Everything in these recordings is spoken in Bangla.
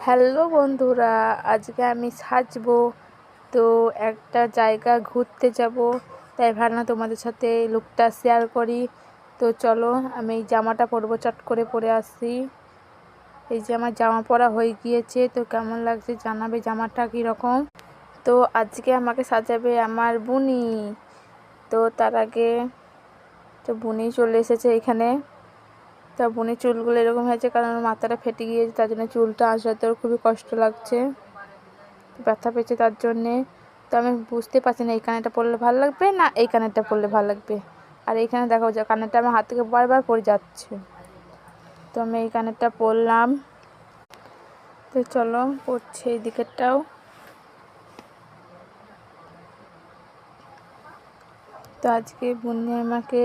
হ্যালো বন্ধুরা, আজকে আমি সাজবো। তো একটা জায়গা ঘুরতে যাব, তাই ভাবলাম তোমাদের সাথে লুকটা শেয়ার করি। তো চলো, আমি এই জামাটা পরবো, চট করে পরে আসি। এই যে আমার জামা পরা হয়ে গিয়েছে, তো কেমন লাগছে জানাবে জামাটা কীরকম। তো আজকে আমাকে সাজাবে আমার বুনি। তো তার আগে তো বুনি চলে এসেছে এখানে। তা বুনির চুলগুলো এরকম হয়েছে কারণ মাথাটা ফেটে গিয়েছে, তার জন্য চুলটা আসাতে ওর খুবই কষ্ট লাগছে, ব্যথা পেয়েছে তার জন্যে। তো আমি বুঝতে পারছি না এই কানেরটা পরলে ভালো লাগবে না এই কানেরটা পরলে ভালো লাগবে। আর এইখানে দেখো যে কানেরটা আমার হাত থেকে বারবার পড়ে যাচ্ছে, তো আমি এই কানেরটা পরলাম। তো চলো পড়ছে এই দিকেরটাও। তো আজকে বুনি আমাকে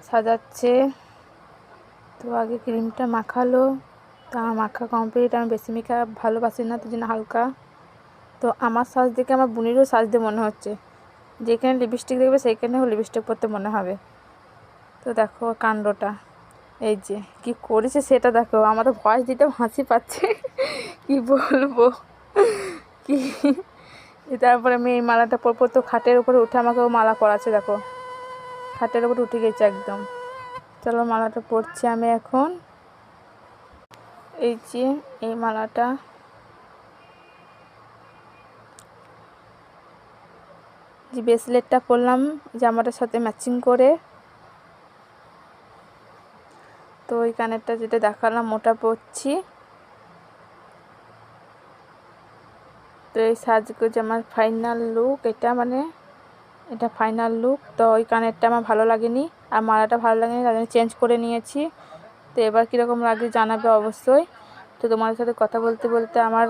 সাজাচ্ছে। তো আগে ক্রিমটা মাখালো, তো আমার মাখা কমপ্লিট। আমি বেশি মেখা ভালোবাসি না, তার জন্য হালকা। তো আমার সাজ দেখে আমার বোনেরও সাজতে মনে হচ্ছে, যেখানে লিপস্টিক দেখবে সেইখানেও লিপস্টিক পরতে মনে হবে। তো দেখো কাণ্ডটা, এই যে কি করেছে সেটা দেখো। আমার তো ভয়েস দিতেও হাসি পাচ্ছে, কি বলবো কি। তারপরে আমি এই মালাটা পরবো, তো খাটের উপরে উঠে আমাকে ও মালা পরাচ্ছে। দেখো খাটের উপরে উঠে গেছে একদম। চলো মালাটা পরছি আমি এখন। এই যে এই মালাটা, যে ব্রেসলেটটা পরলাম জামাটার সাথে ম্যাচিং করে। তো ওই কানেরটা যেটা দেখালাম ওটা পরছি। তো এই সাজগোজ আমার ফাইনাল লুক এটা, মানে এটা ফাইনাল লুক। তো ওই কানেরটা আমার ভালো লাগেনি আর মালাটা ভালো লাগেনি, তার জন্য চেঞ্জ করে নিয়েছি। তো এবার কীরকম লাগে জানাবে অবশ্যই। তো তোমাদের সাথে কথা বলতে বলতে আমার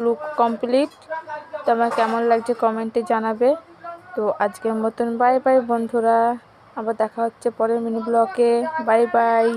লুক কমপ্লিট। তো আমার কেমন লাগছে কমেন্টে জানাবে। তো আজকের মতন বাই বাই বন্ধুরা, আবার দেখা হচ্ছে পরের মিনি ব্লগে। Bye bye.